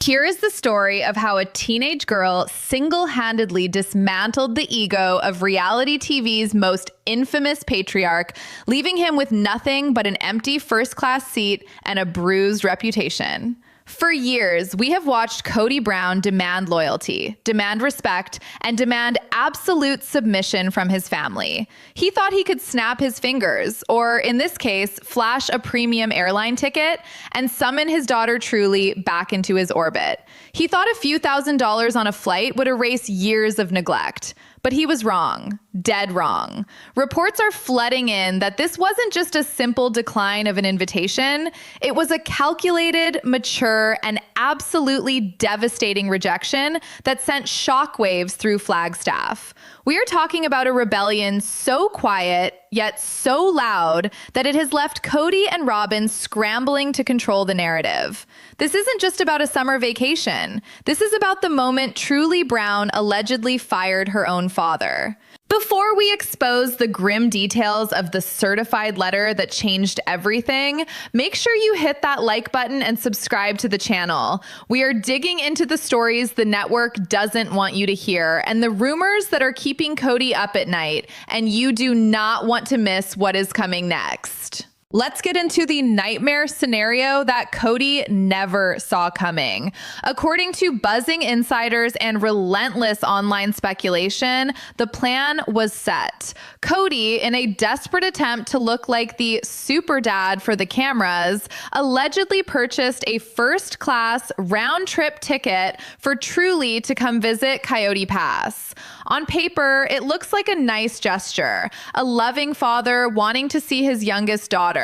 Here is the story of how a teenage girl single-handedly dismantled the ego of reality TV's most infamous patriarch, leaving him with nothing but an empty first-class seat and a bruised reputation. For years, we have watched Kody Brown demand loyalty, demand respect, and demand absolute submission from his family. He thought he could snap his fingers, or in this case, flash a premium airline ticket and summon his daughter Truly back into his orbit. He thought a few $1,000s on a flight would erase years of neglect. But he was wrong, dead wrong. Reports are flooding in that this wasn't just a simple decline of an invitation. It was a calculated, mature, and absolutely devastating rejection that sent shockwaves through Flagstaff. We are talking about a rebellion so quiet, yet so loud, that it has left Kody and Robyn scrambling to control the narrative. This isn't just about a summer vacation. This is about the moment Truly Brown allegedly fired her own father. Before we expose the grim details of the certified letter that changed everything, make sure you hit that like button and subscribe to the channel. We are digging into the stories the network doesn't want you to hear and the rumors that are keeping Kody up at night, and you do not want to miss what is coming next. Let's get into the nightmare scenario that Kody never saw coming. According to buzzing insiders and relentless online speculation, the plan was set. Kody, in a desperate attempt to look like the super dad for the cameras, allegedly purchased a first-class round-trip ticket for Truly to come visit Coyote Pass. On paper, it looks like a nice gesture, a loving father wanting to see his youngest daughter.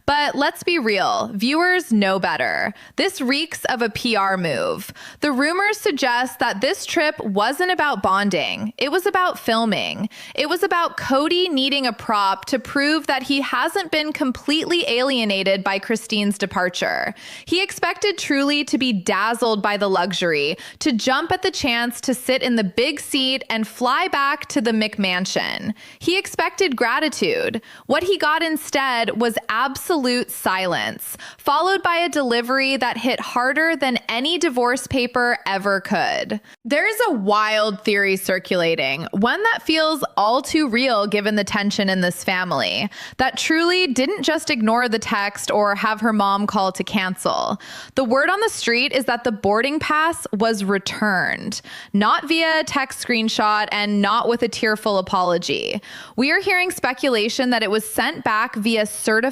But let's be real, viewers know better. This reeks of a PR move. The rumors suggest that this trip wasn't about bonding. It was about filming. It was about Kody needing a prop to prove that he hasn't been completely alienated by Christine's departure. He expected Truly to be dazzled by the luxury, to jump at the chance to sit in the big seat and fly back to the McMansion. He expected gratitude. What he got instead was absolute silence, followed by a delivery that hit harder than any divorce paper ever could. There is a wild theory circulating, one that feels all too real given the tension in this family, that Truly didn't just ignore the text or have her mom call to cancel. The word on the street is that the boarding pass was returned, not via text screenshot and not with a tearful apology. We are hearing speculation that it was sent back via certified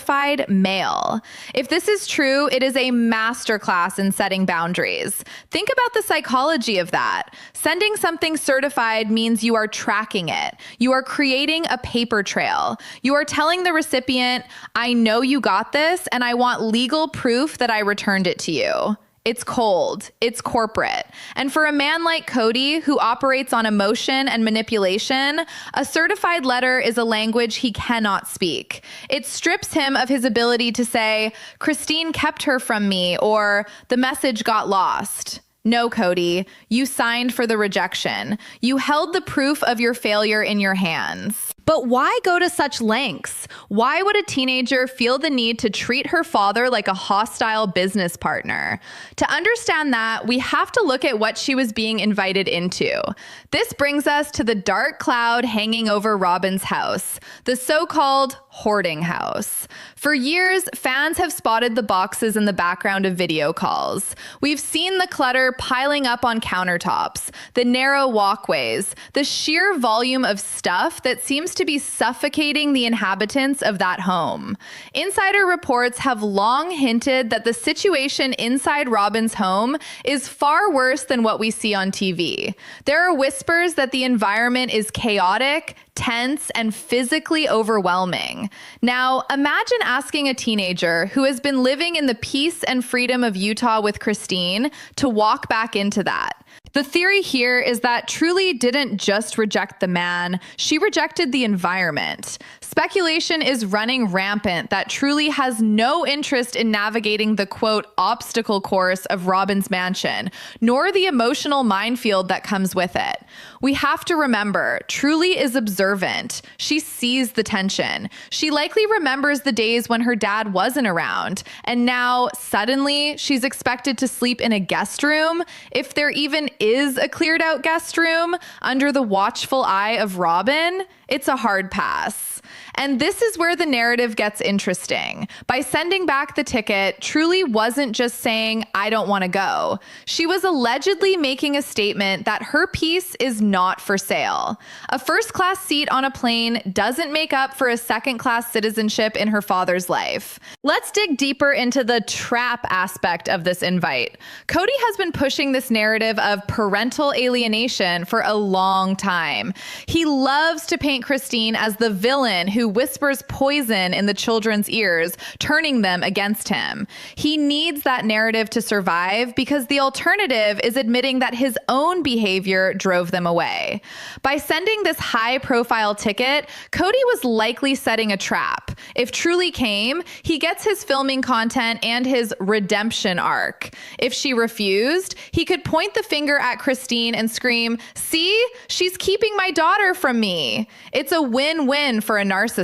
mail. If this is true, it is a masterclass in setting boundaries. Think about the psychology of that. Sending something certified means you are tracking it. You are creating a paper trail. You are telling the recipient, I know you got this, and I want legal proof that I returned it to you. It's cold, it's corporate. And for a man like Kody, who operates on emotion and manipulation, a certified letter is a language he cannot speak. It strips him of his ability to say, Christine kept her from me, or the message got lost. No, Kody, you signed for the rejection. You held the proof of your failure in your hands. But why go to such lengths? Why would a teenager feel the need to treat her father like a hostile business partner? To understand that, we have to look at what she was being invited into. This brings us to the dark cloud hanging over Robyn's house, the so-called hoarding house. For years, fans have spotted the boxes in the background of video calls. We've seen the clutter piling up on countertops, the narrow walkways, the sheer volume of stuff that seems to be suffocating the inhabitants of that home. Insider reports have long hinted that the situation inside Robyn's home is far worse than what we see on TV. There are whispers that the environment is chaotic, tense, and physically overwhelming. Now, imagine asking a teenager who has been living in the peace and freedom of Utah with Christine to walk back into that. The theory here is that Truly didn't just reject the man, she rejected the environment. Speculation is running rampant that Truly has no interest in navigating the quote obstacle course of Robyn's mansion, nor the emotional minefield that comes with it. We have to remember, Truly is observant. She sees the tension. She likely remembers the days when her dad wasn't around, and now suddenly she's expected to sleep in a guest room, if there even is a cleared out guest room, under the watchful eye of Robyn. It's a hard pass. And this is where the narrative gets interesting. By sending back the ticket, Truly wasn't just saying, I don't want to go. She was allegedly making a statement that her piece is not for sale. A first-class seat on a plane doesn't make up for a second-class citizenship in her father's life. Let's dig deeper into the trap aspect of this invite. Kody has been pushing this narrative of parental alienation for a long time. He loves to paint Christine as the villain who whispers poison in the children's ears, turning them against him. He needs that narrative to survive because the alternative is admitting that his own behavior drove them away. By sending this high-profile ticket, Kody was likely setting a trap. If Truly came, he gets his filming content and his redemption arc. If she refused, he could point the finger at Christine and scream, "See, she's keeping my daughter from me." It's a win-win for a narcissist.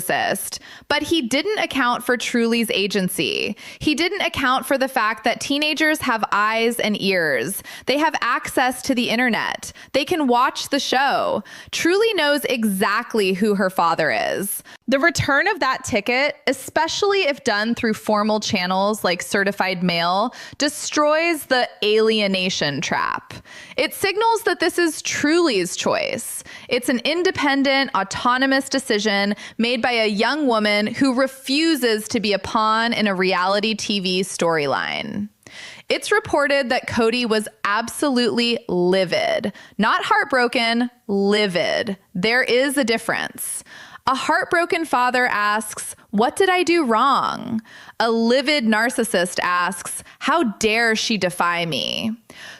But he didn't account for Truly's agency. He didn't account for the fact that teenagers have eyes and ears. They have access to the internet. They can watch the show. Truly knows exactly who her father is. The return of that ticket, especially if done through formal channels like certified mail, destroys the alienation trap. It signals that this is Truly's choice. It's an independent, autonomous decision made by a young woman who refuses to be a pawn in a reality TV storyline. It's reported that Kody was absolutely livid. Not heartbroken, livid. There is a difference. A heartbroken father asks, "What did I do wrong?" A livid narcissist asks, "How dare she defy me?"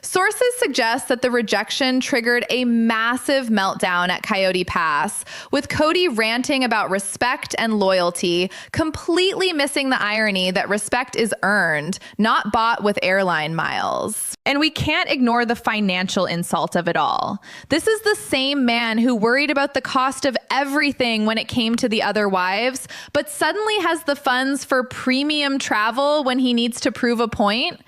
Sources suggest that the rejection triggered a massive meltdown at Coyote Pass, with Kody ranting about respect and loyalty, completely missing the irony that respect is earned, not bought with airline miles. And we can't ignore the financial insult of it all. This is the same man who worried about the cost of everything when it came to the other wives, but suddenly has the funds for premium travel when he needs to prove a point.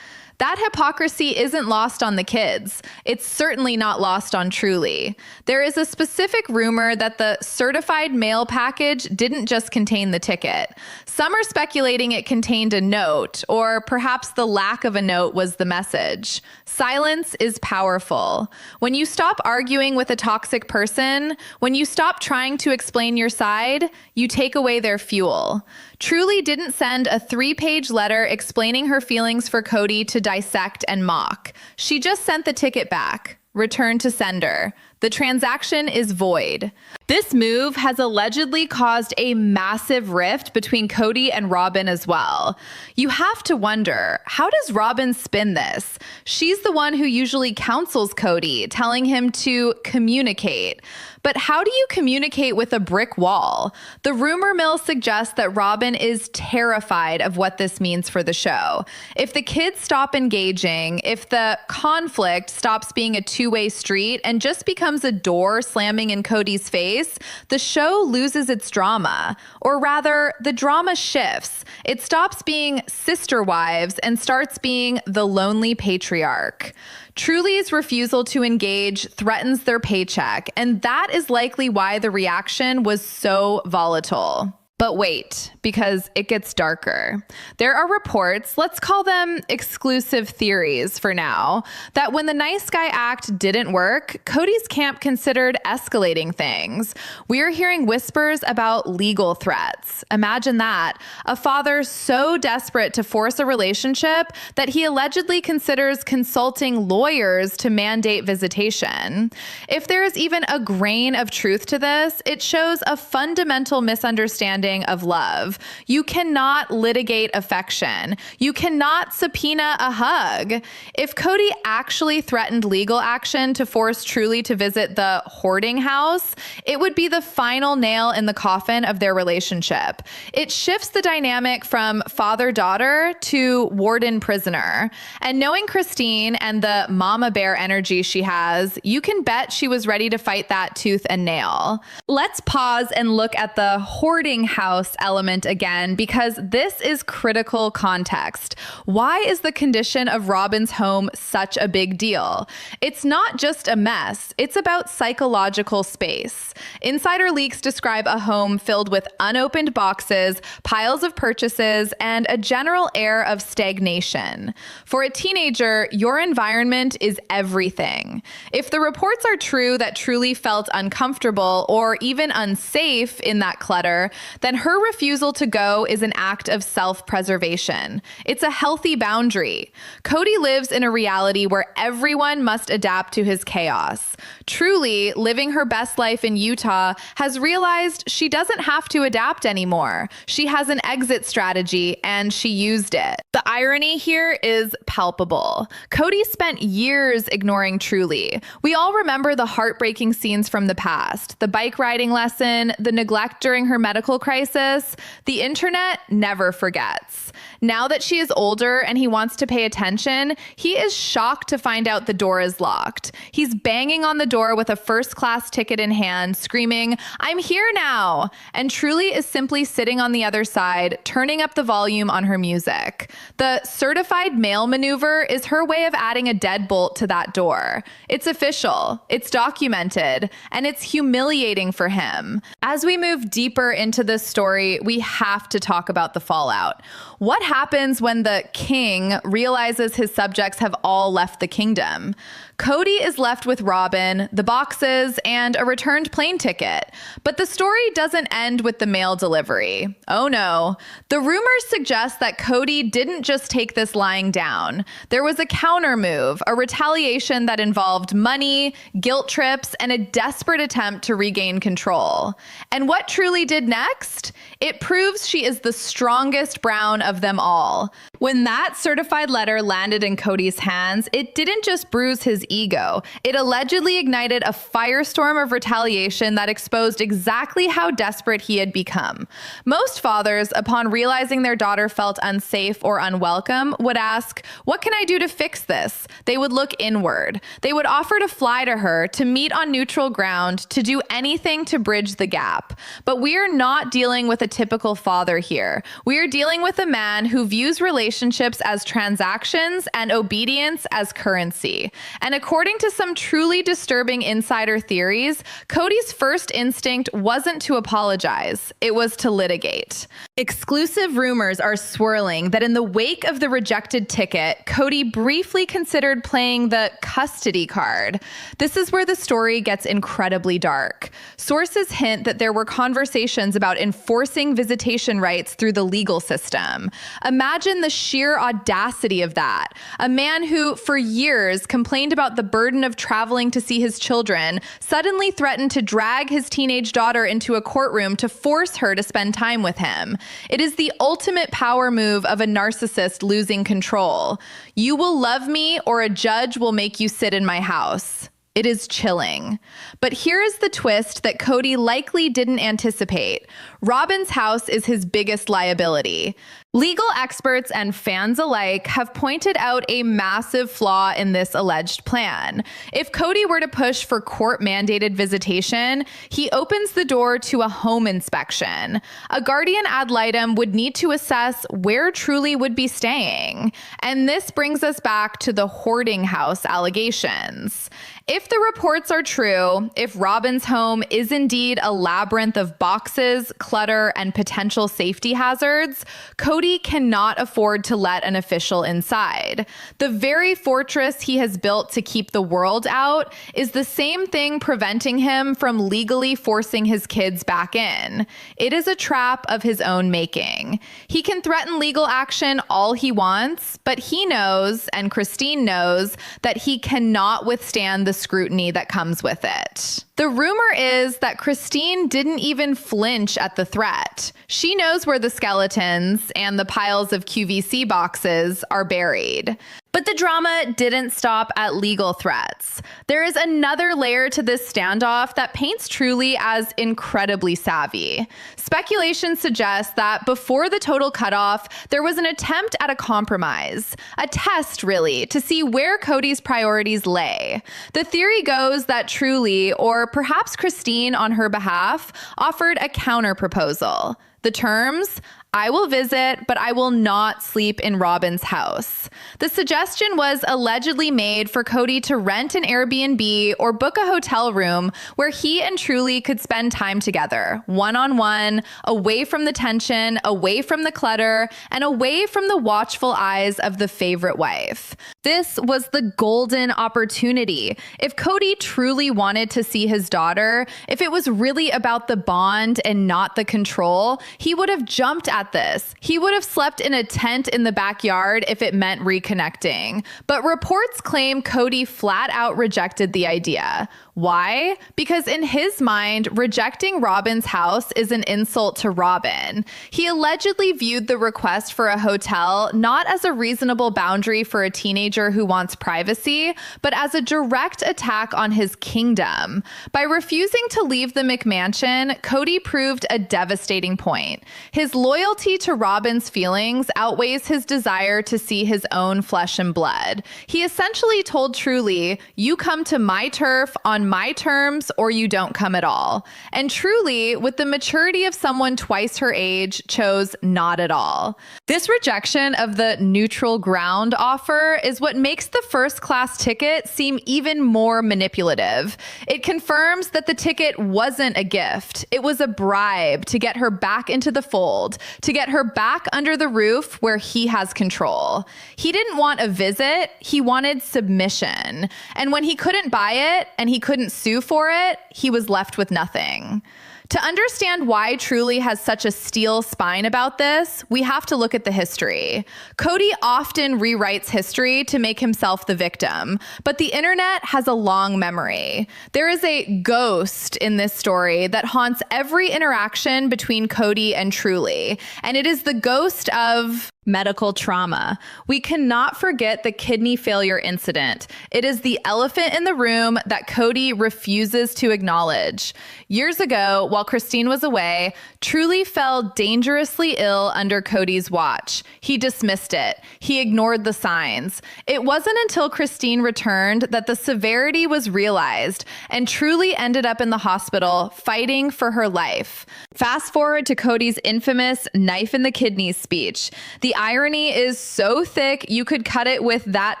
That hypocrisy isn't lost on the kids. It's certainly not lost on Truly. There is a specific rumor that the certified mail package didn't just contain the ticket. Some are speculating it contained a note, or perhaps the lack of a note was the message. Silence is powerful. When you stop arguing with a toxic person, when you stop trying to explain your side, you take away their fuel. Truly didn't send a 3-page letter explaining her feelings for Kody to dissect and mock. She just sent the ticket back. Return to sender. The transaction is void. This move has allegedly caused a massive rift between Kody and Robyn as well. You have to wonder, how does Robyn spin this? She's the one who usually counsels Kody, telling him to communicate. But how do you communicate with a brick wall? The rumor mill suggests that Robyn is terrified of what this means for the show. If the kids stop engaging, if the conflict stops being a two-way street and just becomes a door slamming in Kody's face, the show loses its drama. Or rather, the drama shifts. It stops being sister wives and starts being the lonely patriarch. Truly's refusal to engage threatens their paycheck, and that is likely why the reaction was so volatile. But wait, because it gets darker. There are reports, let's call them exclusive theories for now, that when the nice guy act didn't work, Kody's camp considered escalating things. We're hearing whispers about legal threats. Imagine that. A father so desperate to force a relationship that he allegedly considers consulting lawyers to mandate visitation. If there is even a grain of truth to this, it shows a fundamental misunderstanding understanding of love. You cannot litigate affection. You cannot subpoena a hug. If Kody actually threatened legal action to force Truly to visit the Hoarding house, it would be the final nail in the coffin of their relationship. It shifts the dynamic from father-daughter to warden-prisoner. And knowing Christine and the mama bear energy she has, you can bet she was ready to fight that tooth and nail. Let's pause and look at the hoarding house element again, because this is critical context. Why is the condition of Robyn's home such a big deal? It's not just a mess, it's about psychological space. Insider leaks describe a home filled with unopened boxes, piles of purchases, and a general air of stagnation. For a teenager, your environment is everything. If the reports are true that Truly felt uncomfortable or even unsafe in that clutter, then her refusal to go is an act of self-preservation. It's a healthy boundary. Kody lives in a reality where everyone must adapt to his chaos. Truly, living her best life in Utah, has realized she doesn't have to adapt anymore. She has an exit strategy, and she used it. The irony here is palpable. Kody spent years ignoring Truly. We all remember the heartbreaking scenes from the past, the bike riding lesson, the neglect during her medical crisis. The internet never forgets. Now that she is older and he wants to pay attention, he is shocked to find out the door is locked. He's banging on the door with a first-class ticket in hand, screaming, "I'm here now!" And Truly is simply sitting on the other side, turning up the volume on her music. The certified mail maneuver is her way of adding a deadbolt to that door. It's official, it's documented, and it's humiliating for him. As we move deeper into this story, we have to talk about the fallout. What happens when the king realizes his subjects have all left the kingdom? Kody is left with Robyn, the boxes, and a returned plane ticket. But the story doesn't end with the mail delivery. Oh no. The rumors suggest that Kody didn't just take this lying down. There was a counter move, a retaliation that involved money, guilt trips, and a desperate attempt to regain control. And what Truly did next? It proves she is the strongest Brown of them all. When that certified letter landed in Kody's hands, it didn't just bruise his ego. It allegedly ignited a firestorm of retaliation that exposed exactly how desperate he had become. Most fathers, upon realizing their daughter felt unsafe or unwelcome, would ask, "What can I do to fix this?" They would look inward. They would offer to fly to her, to meet on neutral ground, to do anything to bridge the gap. But we are not dealing with a typical father here. We are dealing with a man who views relationships as transactions and obedience as currency. And according to some truly disturbing insider theories, Kody's first instinct wasn't to apologize, it was to litigate. Exclusive rumors are swirling that in the wake of the rejected ticket, Kody briefly considered playing the custody card. This is where the story gets incredibly dark. Sources hint that there were conversations about enforcing visitation rights through the legal system. Imagine the sheer audacity of that. A man who, for years, complained about the burden of traveling to see his children, suddenly threatened to drag his teenage daughter into a courtroom to force her to spend time with him. It is the ultimate power move of a narcissist losing control. You will love me, or a judge will make you sit in my house. It is chilling. But here is the twist that Kody likely didn't anticipate. Robyn's house is his biggest liability. Legal experts and fans alike have pointed out a massive flaw in this alleged plan. If Kody were to push for court-mandated visitation, he opens the door to a home inspection. A guardian ad litem would need to assess where Truly would be staying. And this brings us back to the hoarding house allegations. If the reports are true, if Robyn's home is indeed a labyrinth of boxes, clutter, and potential safety hazards, Kody Kody cannot afford to let an official inside. The very fortress he has built to keep the world out is the same thing preventing him from legally forcing his kids back in. It is a trap of his own making. He can threaten legal action all he wants, but he knows, and Christine knows, that he cannot withstand the scrutiny that comes with it. The rumor is that Christine didn't even flinch at the threat. She knows where the skeletons and the piles of QVC boxes are buried. But the drama didn't stop at legal threats. There is another layer to this standoff that paints Truly as incredibly savvy. Speculation suggests that before the total cutoff, there was an attempt at a compromise, a test really, to see where Kody's priorities lay. The theory goes that Truly, or perhaps Christine on her behalf, offered a counter-proposal. The terms: I will visit, but I will not sleep in Robyn's house. The suggestion was allegedly made for Kody to rent an Airbnb or book a hotel room where he and Truly could spend time together, one-on-one, away from the tension, away from the clutter, and away from the watchful eyes of the favorite wife. This was the golden opportunity. If Kody truly wanted to see his daughter, if it was really about the bond and not the control, he would have jumped at this. He would have slept in a tent in the backyard if it meant reconnecting. But reports claim Kody flat out rejected the idea. Why? Because in his mind, rejecting Robyn's house is an insult to Robyn. He allegedly viewed the request for a hotel not as a reasonable boundary for a teenager who wants privacy, but as a direct attack on his kingdom. By refusing to leave the McMansion, Kody proved a devastating point. His loyalty to Robyn's feelings outweighs his desire to see his own flesh and blood. He essentially told Truly, you come to my turf on my terms or you don't come at all. And Truly, with the maturity of someone twice her age, chose not at all. This rejection of the neutral ground offer is what makes the first-class ticket seem even more manipulative. It confirms that the ticket wasn't a gift. It was a bribe to get her back into the fold, to get her back under the roof where he has control. He didn't want a visit, he wanted submission. And when he couldn't buy it and he couldn't sue for it, he was left with nothing. To understand why Truly has such a steel spine about this, we have to look at the history. Kody often rewrites history to make himself the victim, but the internet has a long memory. There is a ghost in this story that haunts every interaction between Kody and Truly, and it is the ghost of medical trauma. We cannot forget the kidney failure incident. It is the elephant in the room that Kody refuses to acknowledge. Years ago, while Christine was away, Truly fell dangerously ill under Kody's watch. He dismissed it. He ignored the signs. It wasn't until Christine returned that the severity was realized, and Truly ended up in the hospital fighting for her life. Fast forward to Kody's infamous knife in the kidneys speech. The irony is so thick you could cut it with that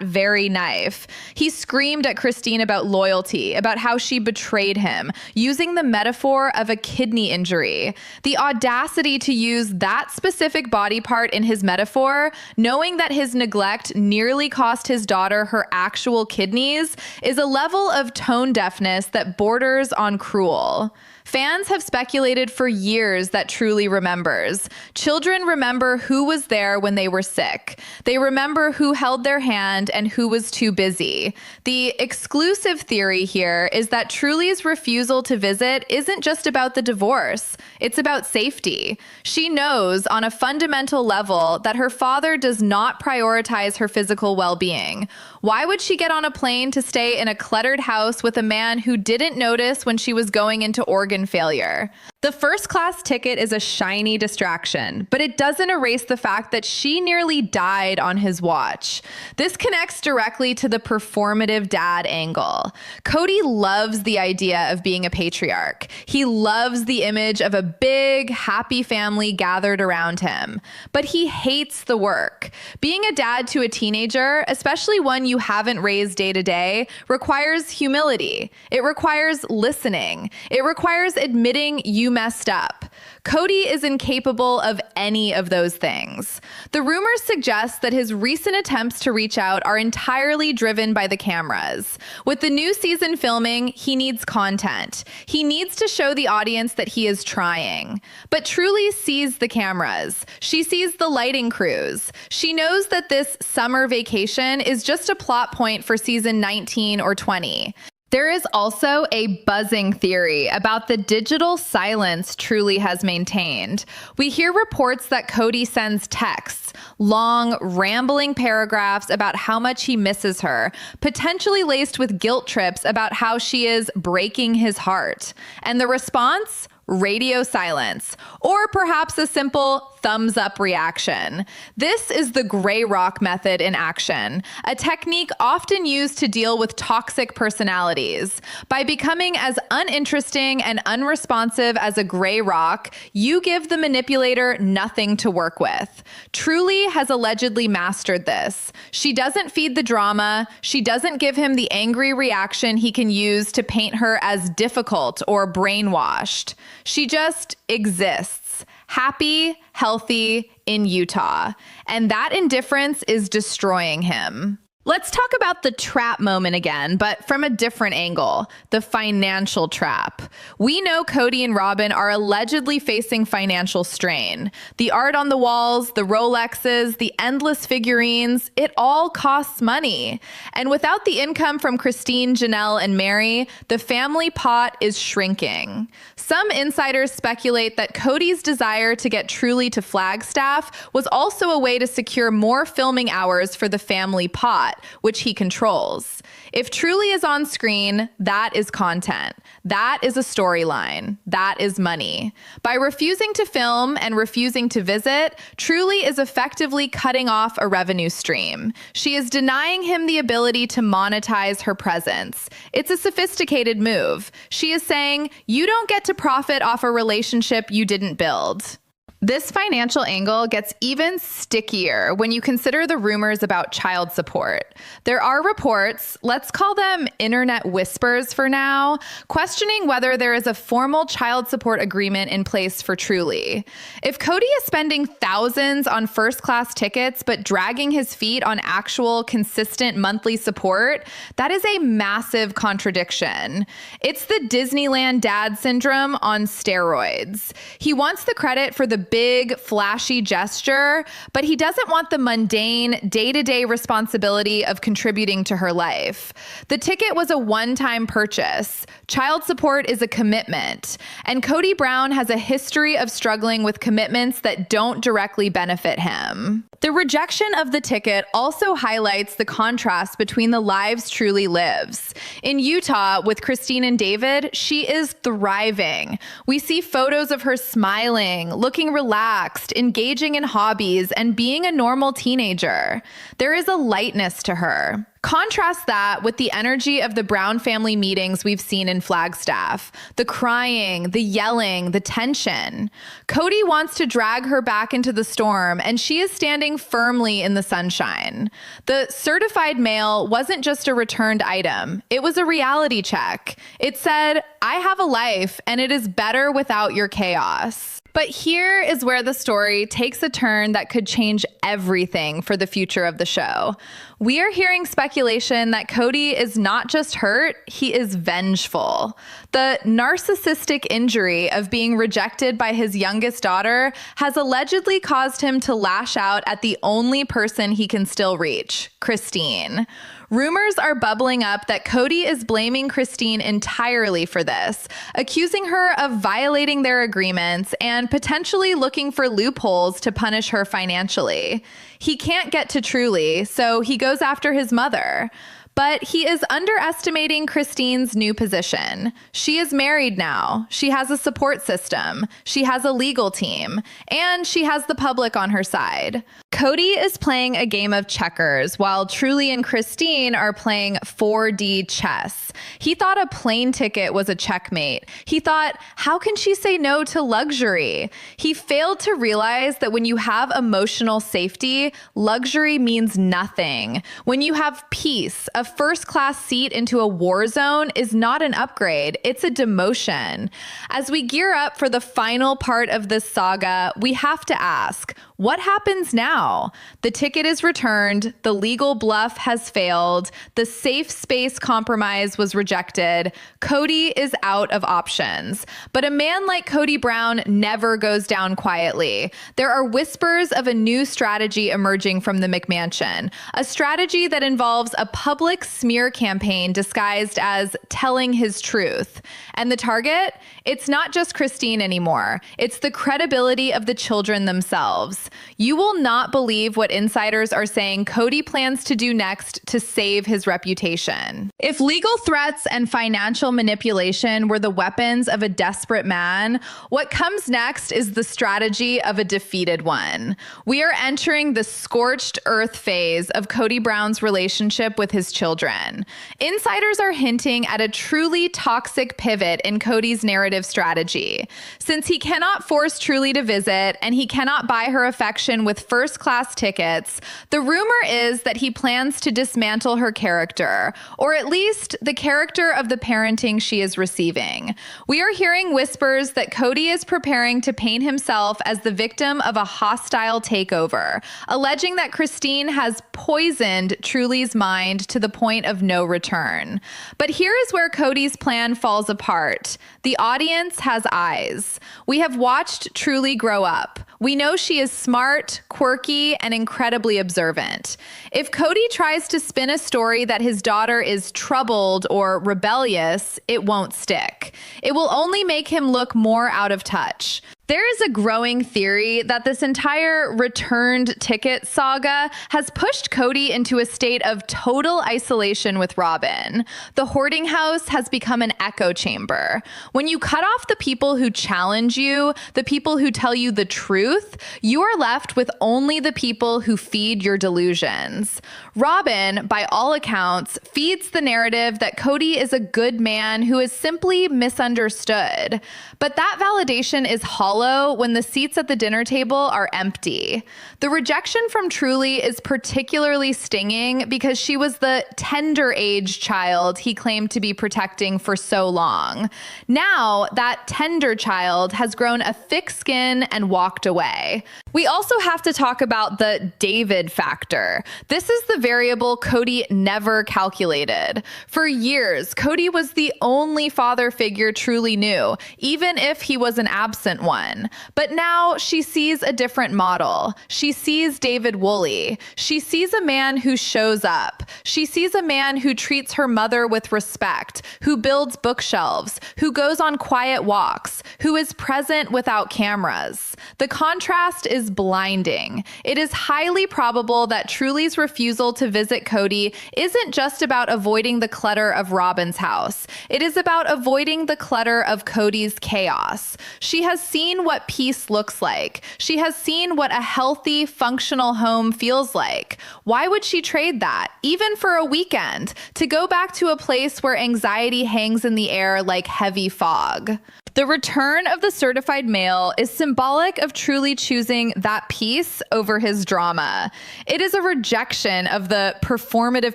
very knife. He screamed at Christine about loyalty, about how she betrayed him, using the metaphor of a kidney injury. The audacity to use that specific body part in his metaphor, knowing that his neglect nearly cost his daughter her actual kidneys, is a level of tone deafness that borders on cruel. Fans have speculated for years that Truly remembers. Children remember who was there when they were sick. They remember who held their hand and who was too busy. The exclusive theory here is that Truly's refusal to visit isn't just about the divorce. It's about safety. She knows on a fundamental level that her father does not prioritize her physical well-being. Why would she get on a plane to stay in a cluttered house with a man who didn't notice when she was going into organ failure? The first-class ticket is a shiny distraction, but it doesn't erase the fact that she nearly died on his watch. This connects directly to the performative dad angle. Kody loves the idea of being a patriarch. He loves the image of a big, happy family gathered around him, but he hates the work. Being a dad to a teenager, especially one you haven't raised day to day, requires humility. It requires listening. It requires admitting you messed up. Kody is incapable of any of those things. The rumors suggest that his recent attempts to reach out are entirely driven by the cameras. With the new season filming, he needs content. He needs to show the audience that he is trying. But Truly sees the cameras. She sees the lighting crews. She knows that this summer vacation is just a plot point for season 19 or 20. There is also a buzzing theory about the digital silence Truly has maintained. We hear reports that Kody sends texts, long, rambling paragraphs about how much he misses her, potentially laced with guilt trips about how she is breaking his heart. And the response? Radio silence, or perhaps a simple thumbs up reaction. This is the gray rock method in action, a technique often used to deal with toxic personalities. By becoming as uninteresting and unresponsive as a gray rock, you give the manipulator nothing to work with. Truly has allegedly mastered this. She doesn't feed the drama. She doesn't give him the angry reaction he can use to paint her as difficult or brainwashed. She just exists, happy, healthy, in Utah. And that indifference is destroying him. Let's talk about the trap moment again, but from a different angle, the financial trap. We know Kody and Robyn are allegedly facing financial strain. The art on the walls, the Rolexes, the endless figurines, it all costs money. And without the income from Christine, Janelle, and Mary, the family pot is shrinking. Some insiders speculate that Kody's desire to get Truly to Flagstaff was also a way to secure more filming hours for the family pot, which he controls. If Truly is on screen, that is content. That is a storyline. That is money. By refusing to film and refusing to visit, Truly is effectively cutting off a revenue stream. She is denying him the ability to monetize her presence. It's a sophisticated move. She is saying, you don't get to profit off a relationship you didn't build. This financial angle gets even stickier when you consider the rumors about child support. There are reports, let's call them internet whispers for now, questioning whether there is a formal child support agreement in place for Truly. If Kody is spending thousands on first-class tickets but dragging his feet on actual consistent monthly support, that is a massive contradiction. It's the Disneyland dad syndrome on steroids. He wants the credit for the big, flashy gesture, but he doesn't want the mundane, day-to-day responsibility of contributing to her life. The ticket was a one-time purchase. Child support is a commitment. And Kody Brown has a history of struggling with commitments that don't directly benefit him. The rejection of the ticket also highlights the contrast between the lives Truly lives. In Utah, with Christine and David, she is thriving. We see photos of her smiling, looking relaxed, engaging in hobbies, and being a normal teenager. There is a lightness to her. Contrast that with the energy of the Brown family meetings we've seen in Flagstaff. The crying, the yelling, the tension. Kody wants to drag her back into the storm, and she is standing firmly in the sunshine. The certified mail wasn't just a returned item. It was a reality check. It said, I have a life, and it is better without your chaos. But here is where the story takes a turn that could change everything for the future of the show. We are hearing speculation that Kody is not just hurt, he is vengeful. The narcissistic injury of being rejected by his youngest daughter has allegedly caused him to lash out at the only person he can still reach, Christine. Rumors are bubbling up that Kody is blaming Christine entirely for this, accusing her of violating their agreements and potentially looking for loopholes to punish her financially. He can't get to Truly, so he goes after his mother. But he is underestimating Christine's new position. She is married now. She has a support system. She has a legal team. And she has the public on her side. Kody is playing a game of checkers while Truly and Christine are playing 4D chess. He thought a plane ticket was a checkmate. He thought, how can she say no to luxury? He failed to realize that when you have emotional safety, luxury means nothing. When you have peace, a first-class seat into a war zone is not an upgrade, it's a demotion. As we gear up for the final part of this saga, we have to ask, what happens now? The ticket is returned, the legal bluff has failed, the safe space compromise was rejected, Kody is out of options. But a man like Kody Brown never goes down quietly. There are whispers of a new strategy emerging from the McMansion, a strategy that involves a public smear campaign disguised as telling his truth. And the target? It's not just Christine anymore. It's the credibility of the children themselves. You will not believe what insiders are saying Kody plans to do next to save his reputation. If legal threats and financial manipulation were the weapons of a desperate man, what comes next is the strategy of a defeated one. We are entering the scorched earth phase of Kody Brown's relationship with his children. Insiders are hinting at a truly toxic pivot in Kody's narrative strategy. Since he cannot force Truly to visit and he cannot buy her affection with first-class tickets, the rumor is that he plans to dismantle her character, or at least the character of the parenting she is receiving. We are hearing whispers that Kody is preparing to paint himself as the victim of a hostile takeover, alleging that Christine has poisoned Truly's mind to the point of no return. But here is where Kody's plan falls apart. The audience has eyes. We have watched Truly grow up. We know she is smart, quirky, and incredibly observant. If Kody tries to spin a story that his daughter is troubled or rebellious, it won't stick. It will only make him look more out of touch. There is a growing theory that this entire returned ticket saga has pushed Kody into a state of total isolation with Robyn. The hoarding house has become an echo chamber. When you cut off the people who challenge you, the people who tell you the truth, you are left with only the people who feed your delusions. Robyn, by all accounts, feeds the narrative that Kody is a good man who is simply misunderstood. But that validation is hollow when the seats at the dinner table are empty. The rejection from Truly is particularly stinging because she was the tender age child he claimed to be protecting for so long. Now, that tender child has grown a thick skin and walked away. We also have to talk about the David factor. This is the variable Kody never calculated. For years, Kody was the only father figure Truly knew, even if he was an absent one. But now she sees a different model. She sees David Woolley. She sees a man who shows up. She sees a man who treats her mother with respect, who builds bookshelves, who goes on quiet walks, who is present without cameras. The contrast is blinding. It is highly probable that Truly's refusal to visit Kody isn't just about avoiding the clutter of Robyn's house. It is about avoiding the clutter of Kody's chaos. She has seen what peace looks like. She has seen what a healthy, functional home feels like. Why would she trade that, even for a weekend, to go back to a place where anxiety hangs in the air like heavy fog? The return of the certified mail is symbolic of Truly choosing that peace over his drama. It is a rejection of the performative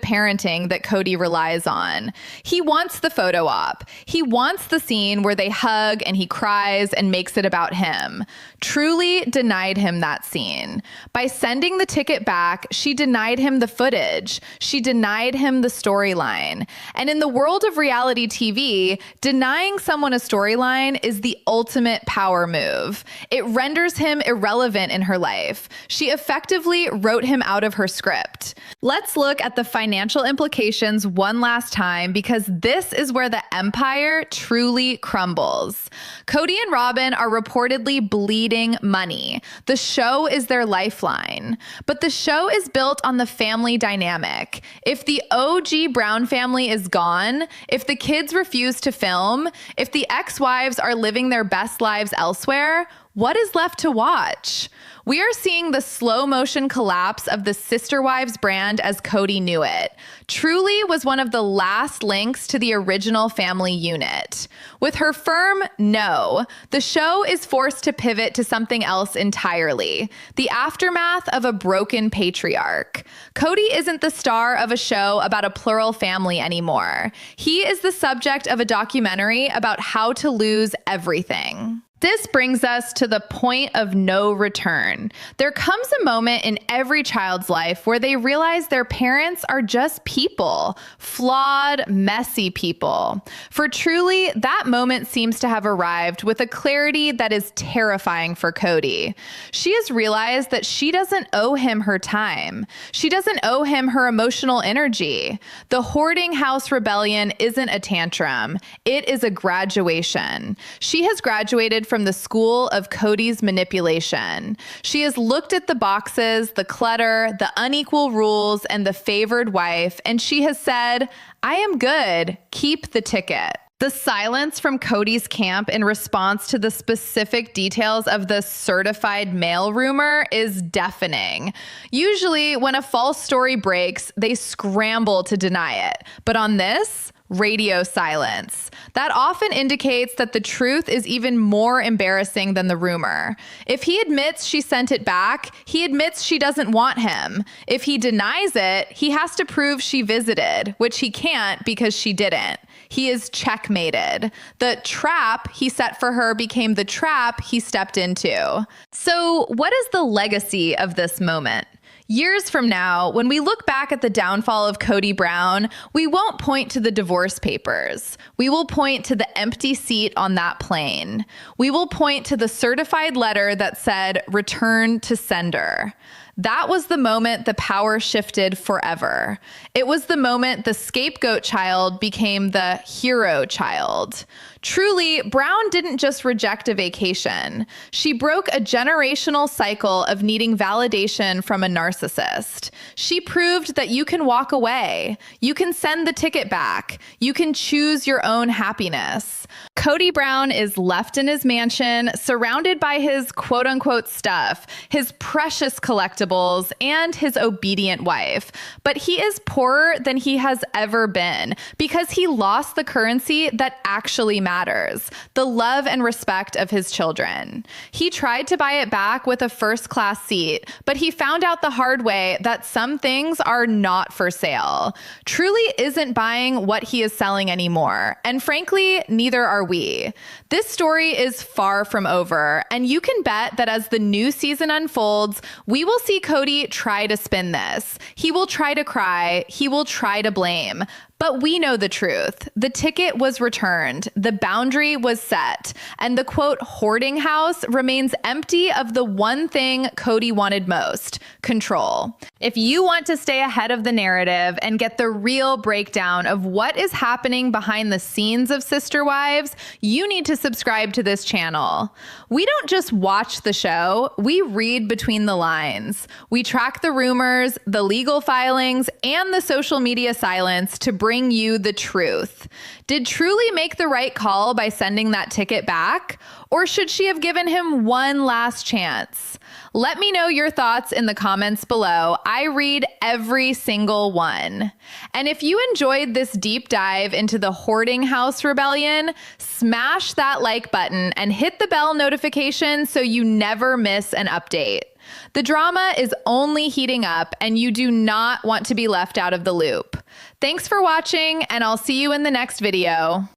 parenting that Kody relies on. He wants the photo op. He wants the scene where they hug and he cries and makes it about him. Truly denied him that scene. By sending the ticket back, she denied him the footage. She denied him the storyline. And in the world of reality TV, denying someone a storyline is the ultimate power move. It renders him irrelevant in her life. She effectively wrote him out of her script. Let's look at the financial implications one last time, because this is where the empire truly crumbles. Kody and Robyn are reportedly bleeding money. The show is their lifeline. But the show is built on the family dynamic. If the OG Brown family is gone, if the kids refuse to film, if the ex-wives are living their best lives elsewhere, What is left to watch? We are seeing the slow motion collapse of the Sister Wives brand as Kody knew it. Truly was one of the last links to the original family unit. With her firm no, the show is forced to pivot to something else entirely. The aftermath of a broken patriarch. Kody isn't the star of a show about a plural family anymore. He is the subject of a documentary about how to lose everything. This brings us to the point of no return. There comes a moment in every child's life where they realize their parents are just people, flawed, messy people. For Truly, that moment seems to have arrived with a clarity that is terrifying for Kody. She has realized that she doesn't owe him her time. She doesn't owe him her emotional energy. The Hoarding House rebellion isn't a tantrum. It is a graduation. She has graduated from the school of Kody's manipulation. She has looked at the boxes, the clutter, the unequal rules, and the favored wife, and she has said, I am good. Keep the ticket. The silence from Kody's camp in response to the specific details of the certified mail rumor is deafening. Usually, when a false story breaks, they scramble to deny it. But on this, radio silence. That often indicates that the truth is even more embarrassing than the rumor. If he admits she sent it back, he admits she doesn't want him. If he denies it, he has to prove she visited, which he can't because she didn't. He is checkmated. The trap he set for her became the trap he stepped into. So, what is the legacy of this moment? Years from now, when we look back at the downfall of Kody Brown, we won't point to the divorce papers. We will point to the empty seat on that plane. We will point to the certified letter that said, "Return to sender." That was the moment the power shifted forever. It was the moment the scapegoat child became the hero child. Truly, Brown didn't just reject a vacation. She broke a generational cycle of needing validation from a narcissist. She proved that you can walk away. You can send the ticket back. You can choose your own happiness. Kody Brown is left in his mansion, surrounded by his quote-unquote stuff, his precious collectibles, and his obedient wife. But he is poorer than he has ever been because he lost the currency that actually matters, the love and respect of his children. He tried to buy it back with a first-class seat, but he found out the hard way that some things are not for sale. Truly isn't buying what he is selling anymore, and frankly, neither are we. This story is far from over, and you can bet that as the new season unfolds, we will see Kody try to spin this. He will try to cry. He will try to blame. But we know the truth. The ticket was returned, the boundary was set, and the quote hoarding house remains empty of the one thing Kody wanted most: control. If you want to stay ahead of the narrative and get the real breakdown of what is happening behind the scenes of Sister Wives, you need to subscribe to this channel. We don't just watch the show, we read between the lines. We track the rumors, the legal filings, and the social media silence to bring you the truth. Did Truly make the right call by sending that ticket back? Or should she have given him one last chance? Let me know your thoughts in the comments below. I read every single one. And if you enjoyed this deep dive into the Hoarding House rebellion, smash that like button and hit the bell notification so you never miss an update. The drama is only heating up, and you do not want to be left out of the loop. Thanks for watching, and I'll see you in the next video.